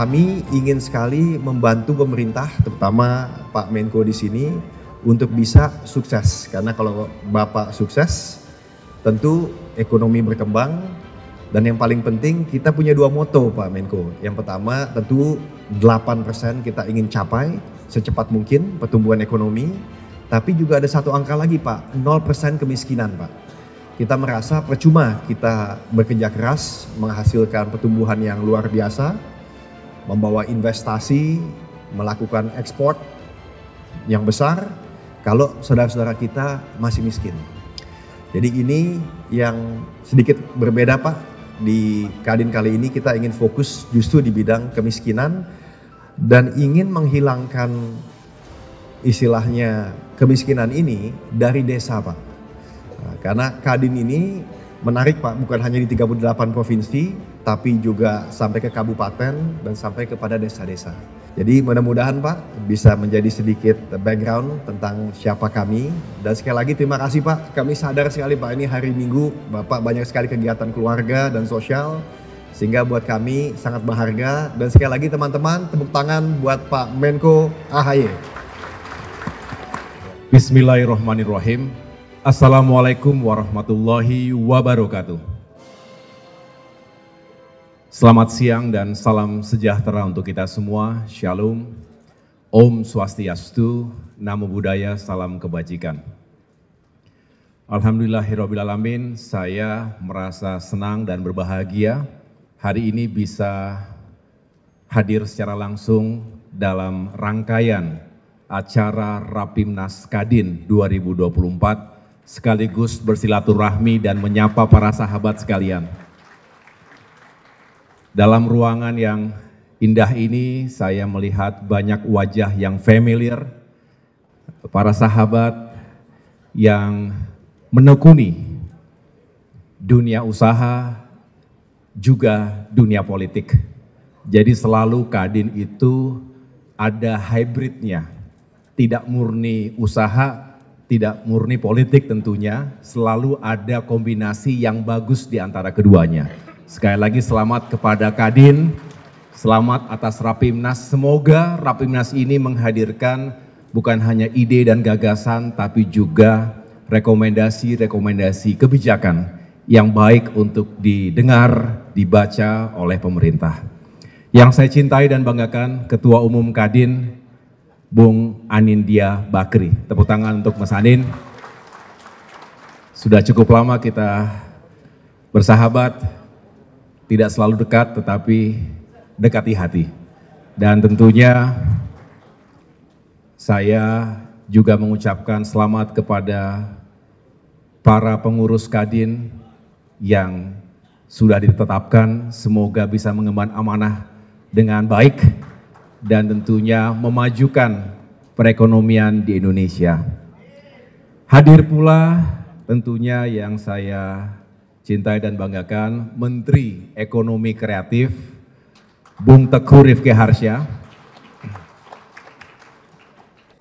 Kami ingin sekali membantu pemerintah, terutama Pak Menko di sini, untuk bisa sukses. Karena kalau Bapak sukses, tentu ekonomi berkembang. Dan yang paling penting, kita punya dua moto Pak Menko. Yang pertama, tentu 8% kita ingin capai secepat mungkin pertumbuhan ekonomi. Tapi juga ada satu angka lagi Pak, 0% kemiskinan Pak. Kita merasa percuma kita bekerja keras, menghasilkan pertumbuhan yang luar biasa, membawa investasi, melakukan ekspor yang besar, kalau saudara-saudara kita masih miskin. Jadi ini yang sedikit berbeda Pak, di Kadin kali ini kita ingin fokus justru di bidang kemiskinan dan ingin menghilangkan istilahnya kemiskinan ini dari desa Pak. Nah, karena Kadin ini menarik Pak, bukan hanya di 38 provinsi, tapi juga sampai ke kabupaten dan sampai kepada desa-desa. Jadi mudah-mudahan Pak bisa menjadi sedikit background tentang siapa kami. Dan sekali lagi terima kasih Pak, kami sadar sekali Pak ini hari Minggu, Bapak banyak sekali kegiatan keluarga dan sosial. Sehingga buat kami sangat berharga. Dan sekali lagi teman-teman, tepuk tangan buat Pak Menko AHY. Bismillahirrahmanirrahim. Assalamualaikum warahmatullahi wabarakatuh. Selamat siang dan salam sejahtera untuk kita semua. Shalom, Om Swastiastu, Namo Buddhaya, salam kebajikan. Alhamdulillahirrabbilalamin, saya merasa senang dan berbahagia hari ini bisa hadir secara langsung dalam rangkaian acara Rapimnas Kadin 2024 sekaligus bersilaturahmi dan menyapa para sahabat sekalian. Dalam ruangan yang indah ini saya melihat banyak wajah yang familiar, para sahabat yang menekuni dunia usaha juga dunia politik. Jadi selalu Kadin itu ada hybridnya, tidak murni usaha, tidak murni politik tentunya, selalu ada kombinasi yang bagus di antara keduanya. Sekali lagi selamat kepada Kadin, selamat atas Rapimnas. Semoga Rapimnas ini menghadirkan bukan hanya ide dan gagasan, tapi juga rekomendasi-rekomendasi kebijakan yang baik untuk didengar, dibaca oleh pemerintah. Yang saya cintai dan banggakan Ketua Umum Kadin, Bung Anindya Bakri. Tepuk tangan untuk Mas Anin. Sudah cukup lama kita bersahabat, tidak selalu dekat tetapi dekati hati. Dan tentunya saya juga mengucapkan selamat kepada para pengurus Kadin yang sudah ditetapkan, semoga bisa mengemban amanah dengan baik dan tentunya memajukan perekonomian di Indonesia. Hadir pula tentunya yang saya cintai dan banggakan, Menteri Ekonomi Kreatif, Bung Teguh Rifki Harsha.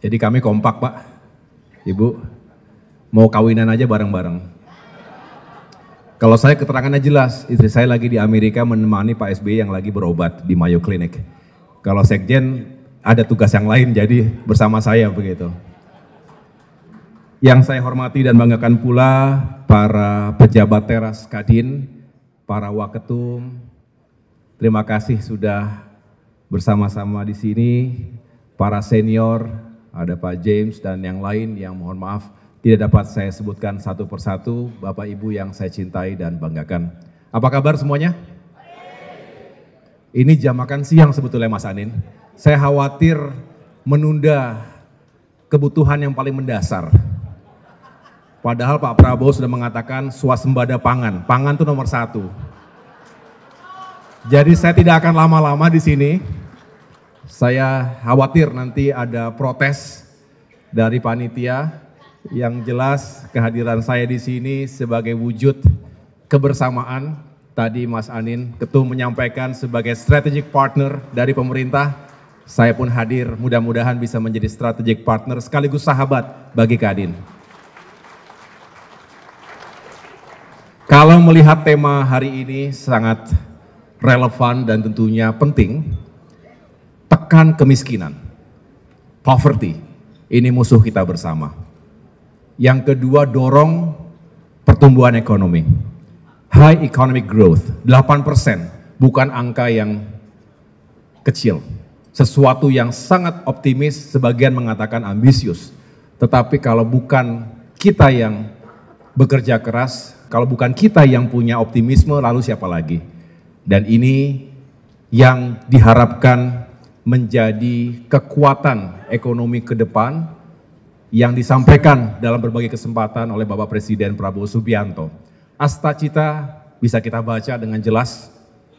Jadi kami kompak Pak, Ibu, mau kawinan aja bareng-bareng. Kalau saya keterangannya jelas, istri saya lagi di Amerika menemani Pak SBY yang lagi berobat di Mayo Clinic. Kalau Sekjen ada tugas yang lain, jadi bersama saya begitu. Yang saya hormati dan banggakan pula para pejabat teras Kadin, para waketum, terima kasih sudah bersama-sama di sini, para senior, ada Pak James dan yang lain yang mohon maaf tidak dapat saya sebutkan satu persatu, Bapak Ibu yang saya cintai dan banggakan. Apa kabar semuanya? Ini jam makan siang sebetulnya Mas Anin. Saya khawatir menunda kebutuhan yang paling mendasar. Padahal Pak Prabowo sudah mengatakan swasembada pangan. Pangan itu nomor 1. Jadi saya tidak akan lama-lama di sini. Saya khawatir nanti ada protes dari panitia. Yang jelas kehadiran saya di sini sebagai wujud kebersamaan. Tadi Mas Anin, Ketum menyampaikan sebagai strategic partner dari pemerintah. Saya pun hadir, mudah-mudahan bisa menjadi strategic partner sekaligus sahabat bagi Kadin. Kalau melihat tema hari ini sangat relevan dan tentunya penting, tekan kemiskinan, poverty, ini musuh kita bersama. Yang kedua, dorong pertumbuhan ekonomi, high economic growth, 8%, bukan angka yang kecil. Sesuatu yang sangat optimis, sebagian mengatakan ambisius. Tetapi kalau bukan kita yang bekerja keras, kalau bukan kita yang punya optimisme, lalu siapa lagi? Dan ini yang diharapkan menjadi kekuatan ekonomi ke depan yang disampaikan dalam berbagai kesempatan oleh Bapak Presiden Prabowo Subianto. Astacita bisa kita baca dengan jelas,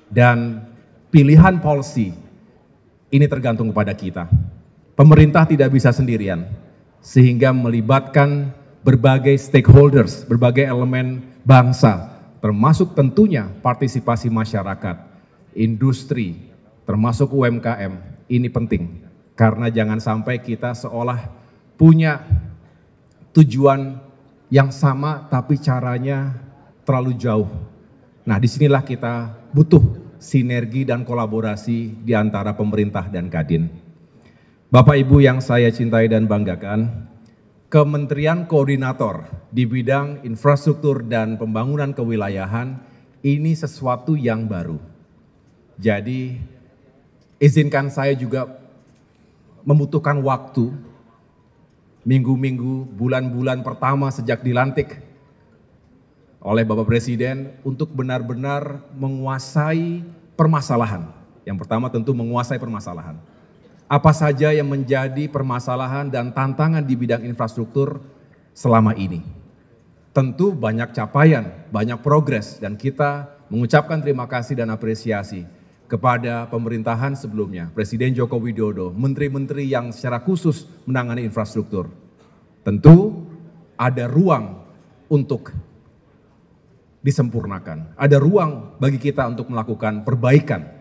dan pilihan policy ini tergantung kepada kita. Pemerintah tidak bisa sendirian, sehingga melibatkan berbagai stakeholders, berbagai elemen bangsa, termasuk tentunya partisipasi masyarakat, industri, termasuk UMKM. Ini penting, karena jangan sampai kita seolah punya tujuan yang sama tapi caranya terlalu jauh. Nah, disinilah kita butuh sinergi dan kolaborasi di antara pemerintah dan Kadin. Bapak Ibu yang saya cintai dan banggakan, Kementerian Koordinator di bidang infrastruktur dan pembangunan kewilayahan ini sesuatu yang baru. Jadi, izinkan saya juga membutuhkan waktu, minggu-minggu, bulan-bulan pertama sejak dilantik oleh Bapak Presiden untuk benar-benar menguasai permasalahan. Yang pertama tentu menguasai permasalahan. Apa saja yang menjadi permasalahan dan tantangan di bidang infrastruktur selama ini. Tentu banyak capaian, banyak progres, dan kita mengucapkan terima kasih dan apresiasi kepada pemerintahan sebelumnya, Presiden Joko Widodo, menteri-menteri yang secara khusus menangani infrastruktur. Tentu ada ruang untuk disempurnakan, ada ruang bagi kita untuk melakukan perbaikan.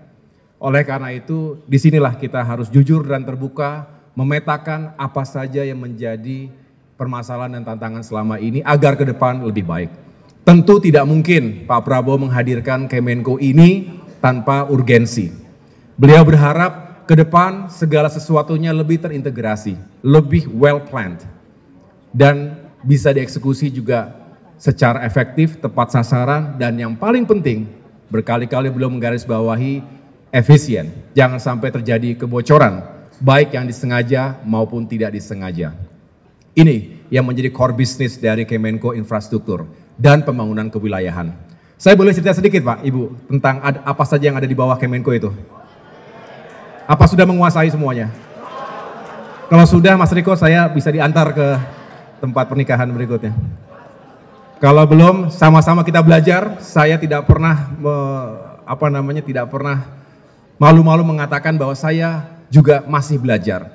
Oleh karena itu, disinilah kita harus jujur dan terbuka, memetakan apa saja yang menjadi permasalahan dan tantangan selama ini agar ke depan lebih baik. Tentu tidak mungkin Pak Prabowo menghadirkan Kemenko ini tanpa urgensi. Beliau berharap ke depan segala sesuatunya lebih terintegrasi, lebih well planned, dan bisa dieksekusi juga secara efektif, tepat sasaran, dan yang paling penting, berkali-kali beliau menggarisbawahi efisien. Jangan sampai terjadi kebocoran, baik yang disengaja maupun tidak disengaja. Ini yang menjadi core business dari Kemenko Infrastruktur dan Pembangunan Kewilayahan. Saya boleh cerita sedikit Pak, Ibu, tentang apa saja yang ada di bawah Kemenko itu? Apa sudah menguasai semuanya? Kalau sudah, Mas Riko, saya bisa diantar ke tempat pernikahan berikutnya. Kalau belum, sama-sama kita belajar. Saya tidak pernah tidak pernah malu-malu mengatakan bahwa saya juga masih belajar.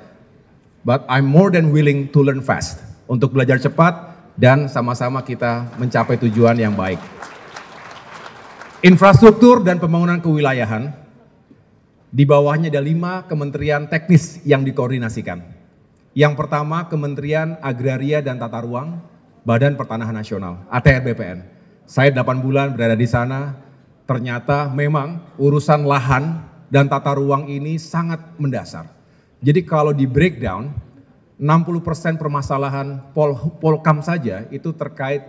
But I'm more than willing to learn fast. Untuk belajar cepat dan sama-sama kita mencapai tujuan yang baik. Infrastruktur dan pembangunan kewilayahan, di bawahnya ada 5 kementerian teknis yang dikoordinasikan. Yang pertama, Kementerian Agraria dan Tata Ruang, Badan Pertanahan Nasional, ATR BPN. Saya 8 bulan berada di sana, ternyata memang urusan lahan dan tata ruang ini sangat mendasar. Jadi kalau di breakdown, 60% permasalahan Polhukam saja itu terkait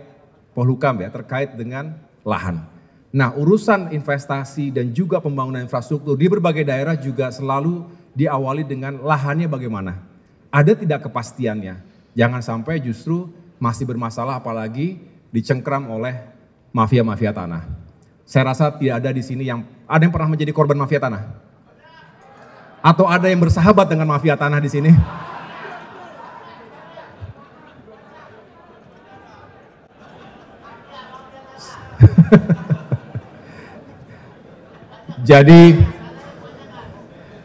Polhukam ya, terkait dengan lahan. Nah, urusan investasi dan juga pembangunan infrastruktur di berbagai daerah juga selalu diawali dengan lahannya bagaimana. Ada tidak kepastiannya. Jangan sampai justru masih bermasalah apalagi dicengkram oleh mafia-mafia tanah. Saya rasa tidak ada di sini yang ada yang pernah menjadi korban mafia tanah? Atau ada yang bersahabat dengan mafia tanah di sini? Jadi,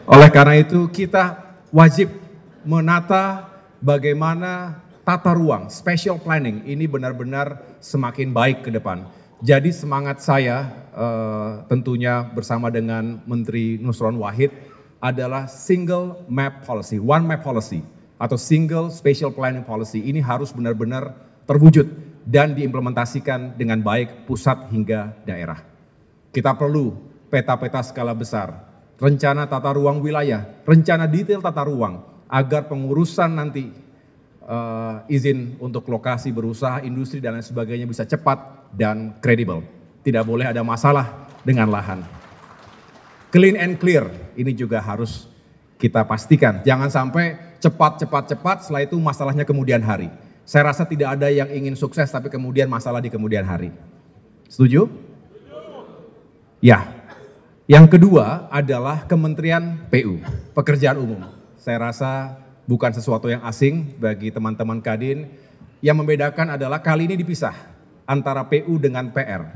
oleh karena itu kita wajib menata bagaimana tata ruang, spatial planning ini benar-benar semakin baik ke depan. Jadi semangat saya tentunya bersama dengan Menteri Nusron Wahid adalah single map policy, one map policy atau single spatial planning policy. Ini harus benar-benar terwujud dan diimplementasikan dengan baik pusat hingga daerah. Kita perlu peta-peta skala besar rencana tata ruang wilayah, rencana detail tata ruang, agar pengurusan nanti izin untuk lokasi berusaha, industri dan lain sebagainya bisa cepat dan kredibel. Tidak boleh ada masalah dengan lahan. Clean and clear, ini juga harus kita pastikan. Jangan sampai cepat, setelah itu masalahnya kemudian hari. Saya rasa tidak ada yang ingin sukses tapi kemudian masalah di kemudian hari. Setuju? Ya. Yang kedua adalah Kementerian PU, Pekerjaan Umum. Saya rasa bukan sesuatu yang asing bagi teman-teman Kadin. Yang membedakan adalah kali ini dipisah antara PU dengan PR.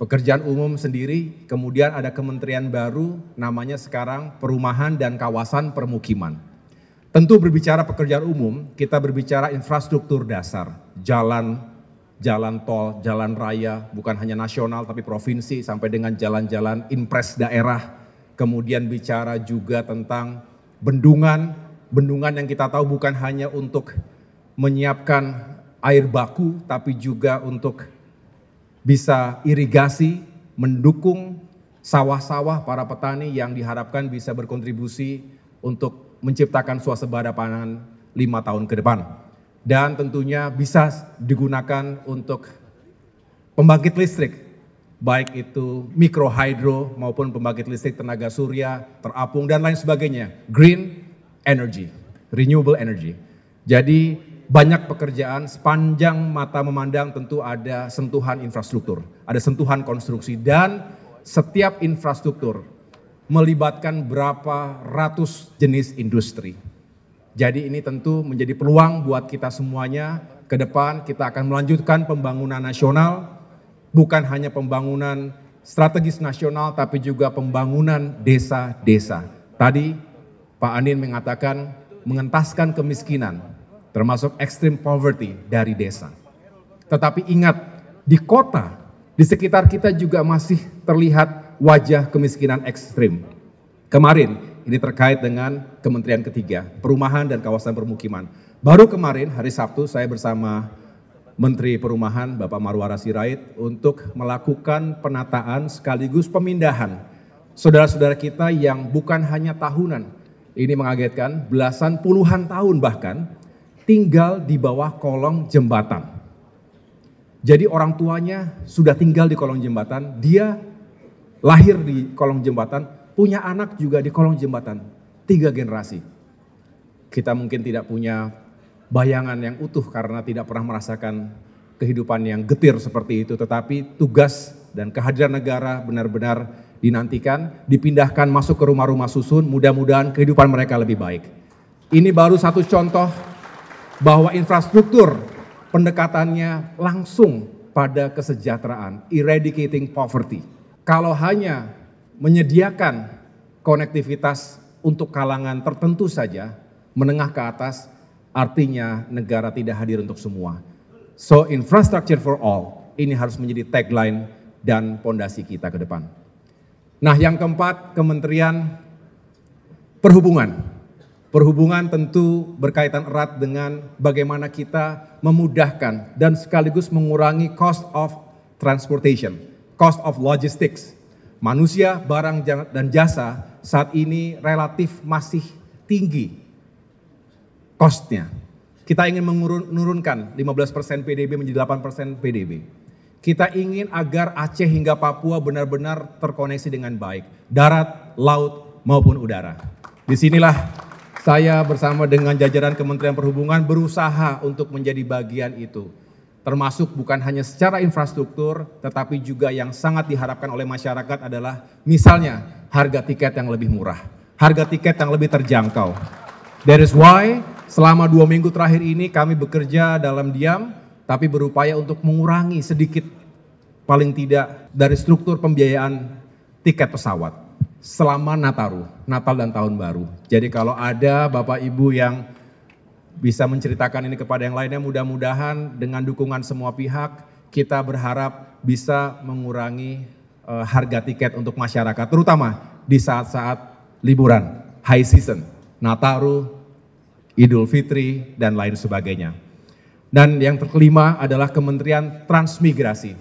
Pekerjaan Umum sendiri, kemudian ada kementerian baru namanya sekarang Perumahan dan Kawasan Permukiman. Tentu berbicara pekerjaan umum, kita berbicara infrastruktur dasar, jalan tol, jalan raya, bukan hanya nasional tapi provinsi sampai dengan jalan-jalan impres daerah. Kemudian bicara juga tentang bendungan yang kita tahu bukan hanya untuk menyiapkan air baku tapi juga untuk bisa irigasi, mendukung sawah-sawah para petani yang diharapkan bisa berkontribusi untuk menciptakan swasembada pangan 5 tahun ke depan. Dan tentunya bisa digunakan untuk pembangkit listrik, baik itu mikro hydro maupun pembangkit listrik tenaga surya, terapung dan lain sebagainya. Green energy, renewable energy. Jadi banyak pekerjaan, sepanjang mata memandang tentu ada sentuhan infrastruktur, ada sentuhan konstruksi dan setiap infrastruktur melibatkan berapa ratus jenis industri. Jadi ini tentu menjadi peluang buat kita semuanya. Ke depan kita akan melanjutkan pembangunan nasional, bukan hanya pembangunan strategis nasional tapi juga pembangunan desa-desa. Tadi Pak Anin mengatakan mengentaskan kemiskinan, termasuk extreme poverty dari desa. Tetapi ingat, di kota, di sekitar kita juga masih terlihat wajah kemiskinan ekstrim. Kemarin, ini terkait dengan kementerian ketiga, Perumahan dan Kawasan Permukiman. Baru kemarin, hari Sabtu, saya bersama Menteri Perumahan, Bapak Marwara Sirait, untuk melakukan penataan sekaligus pemindahan saudara-saudara kita yang bukan hanya tahunan, ini mengagetkan, belasan puluhan tahun bahkan, tinggal di bawah kolong jembatan. Jadi orang tuanya sudah tinggal di kolong jembatan, dia lahir di kolong jembatan, punya anak juga di kolong jembatan, 3 generasi. Kita mungkin tidak punya bayangan yang utuh karena tidak pernah merasakan kehidupan yang getir seperti itu, tetapi tugas dan kehadiran negara benar-benar dinantikan, dipindahkan masuk ke rumah-rumah susun, mudah-mudahan kehidupan mereka lebih baik. Ini baru satu contoh bahwa infrastruktur pendekatannya langsung pada kesejahteraan, eradicating poverty. Kalau hanya menyediakan konektivitas untuk kalangan tertentu saja, menengah ke atas, artinya negara tidak hadir untuk semua. So infrastructure for all, ini harus menjadi tagline dan pondasi kita ke depan. Nah yang keempat, Kementerian Perhubungan. Perhubungan tentu berkaitan erat dengan bagaimana kita memudahkan dan sekaligus mengurangi cost of transportation, cost of logistics. Manusia, barang, dan jasa saat ini relatif masih tinggi cost-nya. Kita ingin menurunkan 15% PDB menjadi 8% PDB. Kita ingin agar Aceh hingga Papua benar-benar terkoneksi dengan baik, darat, laut, maupun udara. Disinilah saya bersama dengan jajaran Kementerian Perhubungan berusaha untuk menjadi bagian itu. Termasuk bukan hanya secara infrastruktur, tetapi juga yang sangat diharapkan oleh masyarakat adalah misalnya harga tiket yang lebih murah, harga tiket yang lebih terjangkau. That is why selama 2 minggu terakhir ini kami bekerja dalam diam, tapi berupaya untuk mengurangi sedikit, paling tidak dari struktur pembiayaan tiket pesawat selama Nataru, Natal dan Tahun Baru. Jadi kalau ada Bapak Ibu yang bisa menceritakan ini kepada yang lainnya, mudah-mudahan dengan dukungan semua pihak kita berharap bisa mengurangi harga tiket untuk masyarakat, terutama di saat-saat liburan, high season, Nataru, Idul Fitri, dan lain sebagainya. Dan yang kelima adalah Kementerian Transmigrasi.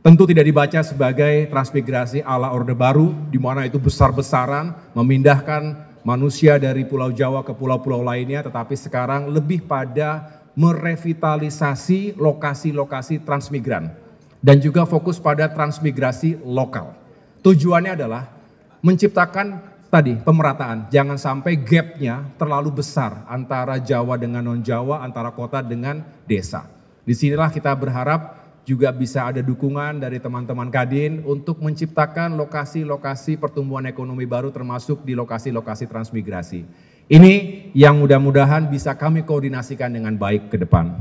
tentu tidak dibaca sebagai transmigrasi ala Orde Baru, di mana itu besar-besaran memindahkan manusia dari Pulau Jawa ke pulau-pulau lainnya, tetapi sekarang lebih pada merevitalisasi lokasi-lokasi transmigran dan juga fokus pada transmigrasi lokal. Tujuannya adalah menciptakan tadi pemerataan, jangan sampai gapnya terlalu besar antara Jawa dengan non-Jawa, antara kota dengan desa. Disinilah kita berharap juga bisa ada dukungan dari teman-teman Kadin untuk menciptakan lokasi-lokasi pertumbuhan ekonomi baru termasuk di lokasi-lokasi transmigrasi. Ini yang mudah-mudahan bisa kami koordinasikan dengan baik ke depan.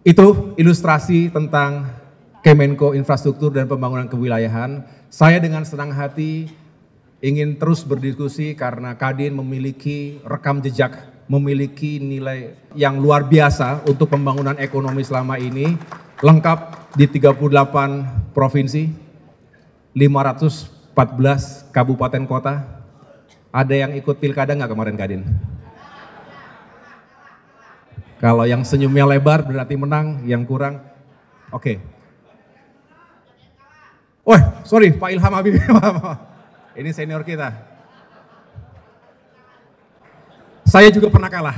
Itu ilustrasi tentang Kemenko Infrastruktur dan Pembangunan Kewilayahan. Saya dengan senang hati ingin terus berdiskusi karena Kadin memiliki rekam jejak, memiliki nilai yang luar biasa untuk pembangunan ekonomi selama ini, lengkap di 38 provinsi, 514 kabupaten kota. Ada yang ikut pilkada nggak kemarin Kadin? Kalau yang senyumnya lebar berarti menang, yang kurang, oke. Oh, sorry, Pak Ilham Habibie, ini senior kita. Saya juga pernah kalah.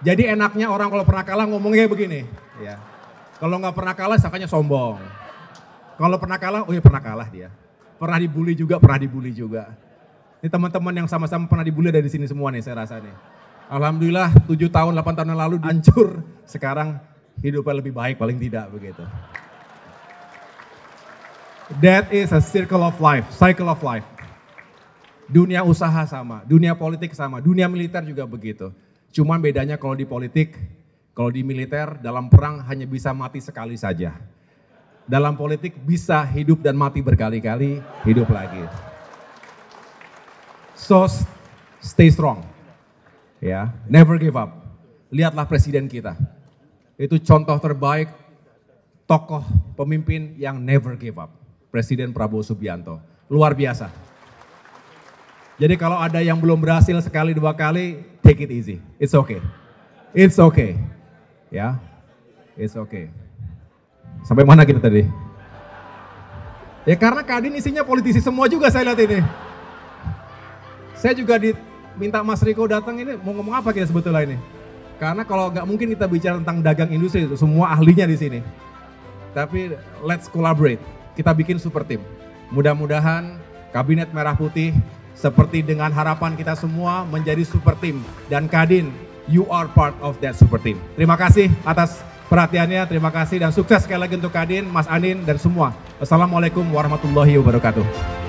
Jadi enaknya orang kalau pernah kalah ngomongnya begini. Ya. Kalau nggak pernah kalah, sangkanya sombong. Kalau pernah kalah, oh ya pernah kalah dia. Pernah dibully juga. Ini teman-teman yang sama-sama pernah dibully dari sini semua nih saya rasa nih. Alhamdulillah 7 tahun, 8 tahun yang lalu hancur. Sekarang hidupnya lebih baik paling tidak begitu. That is a circle of life, cycle of life. Dunia usaha sama, dunia politik sama, dunia militer juga begitu. Cuman bedanya kalau di politik, kalau di militer dalam perang hanya bisa mati sekali saja. Dalam politik bisa hidup dan mati berkali-kali, hidup lagi. So stay strong. Ya, never give up. Lihatlah presiden kita. Itu contoh terbaik tokoh pemimpin yang never give up. Presiden Prabowo Subianto. Luar biasa. Jadi kalau ada yang belum berhasil sekali dua kali, take it easy. It's okay. It's okay. Ya, it's okay. Sampai mana kita tadi? Ya karena Kadin isinya politisi semua juga saya lihat ini. Saya juga diminta Mas Riko datang ini, mau ngomong apa kita sebetulnya ini? Karena kalau nggak mungkin kita bicara tentang dagang industri, itu semua ahlinya di sini. Tapi let's collaborate, kita bikin super team. Mudah-mudahan Kabinet Merah Putih seperti dengan harapan kita semua menjadi super team. Dan Kadin, you are part of that super team. Terima kasih atas perhatiannya, terima kasih dan sukses sekali lagi untuk Kadin, Mas Anin dan semua. Wassalamualaikum warahmatullahi wabarakatuh.